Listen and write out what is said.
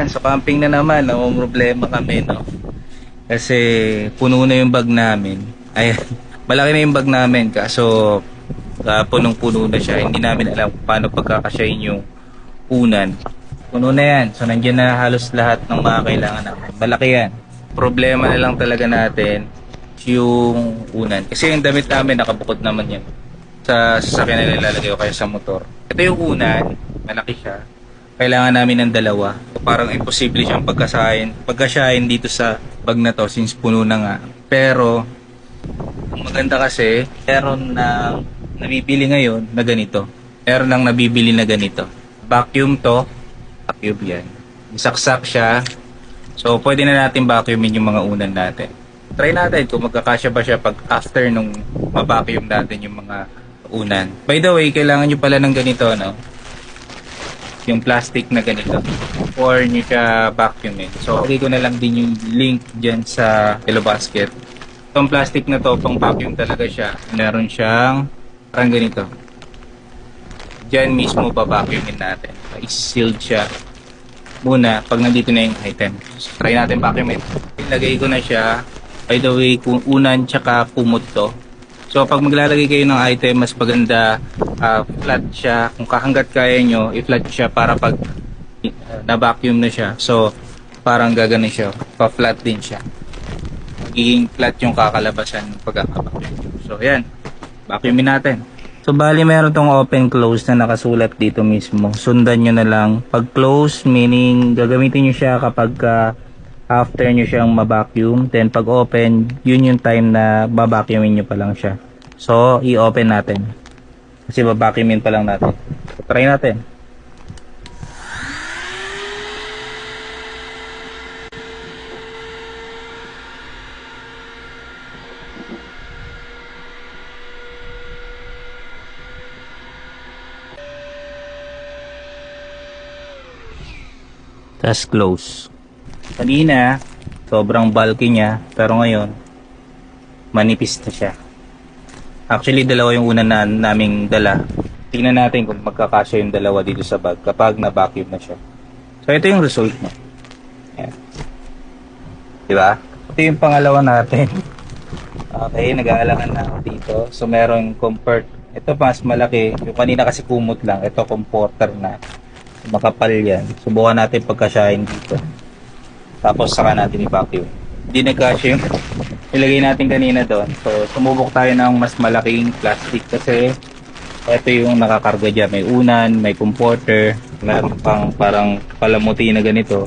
Ayan, so camping na naman, problema kami, no? Kasi puno na yung bag namin. Ayan, malaki na yung bag namin, kaso punong-puno na siya. Hindi namin alam kung paano pagkakasyahin yung unan. Puno na yan, so nandiyan na halos lahat ng mga kailangan namin. Malaki yan. Problema na lang talaga natin yung unan. Kasi yung damit namin nakabukod naman yan sa sasakyan na nilalagay o kaya sa motor. Ito yung unan, malaki siya. Kailangan namin ng dalawa. So, parang imposible siyang pagkasyahin dito sa bag na to since puno na nga. Pero ang maganda kasi meron na nabibili ngayon na ganito. Meron nang nabibili na ganito. Vacuum to. Vacuum yan. Isaksak siya. So pwede na natin vacuumin yung mga unan natin. Try natin kung magkakasya ba siya pag after nung ma-vacuum natin yung mga unan. By the way, kailangan nyo pala ng ganito, no? Yung plastic na ganito. Or nyo siya vacuumin. So, okay ko na lang din yung link dyan sa Hello Basket. Itong plastic na to, pang vacuum talaga siya. Meron siyang parang ganito. Dyan mismo pa-vacuumin natin. I-sealed siya muna pag nandito na yung item. So, try natin vacuumin. Ilagay ko na siya. By the way, kung unan tsaka kumot to. So pag maglalagay kayo ng item, mas maganda flat siya. Kung hanggat kaya nyo, i-flat siya para pag na-vacuum na siya. So parang gaganin siya. Pa-flat din siya. Magiging flat yung kakalabasan ng pagkaka-vacuum. So yan, vacuumin natin. So bali meron tong open close na nakasulat dito mismo. Sundan nyo na lang. Pag close, meaning gagamitin nyo siya kapag after nyo siyang ma-vacuum. Then pag open, yun yung time na ba-vacuumin nyo pa lang siya. So i-open natin. Kasi ba-vacuumin pa lang natin. So, try natin. Tapos close. Kanina, sobrang bulky niya, pero ngayon, manipis na siya. Actually, dalawa yung una na naming dala. Tingnan natin kung magkakasya yung dalawa dito sa bag kapag na-vacuum na siya. So, ito yung result mo. Ayan. Diba? Ito yung pangalawa natin. Okay, nag-aalangan na ako dito. So, merong comfort. Ito mas malaki. Yung kanina kasi kumot lang. Ito comforter na. Makapal yan. Subukan natin pagkasyahin dito. Tapos saka natin i-vacuum. Hindi nagkasya yung ilagay natin kanina doon. So sumubok tayo ng mas malaking plastic kasi ito yung nakakarga dyan. May unan, may comforter, meron pang parang palamuti na ganito.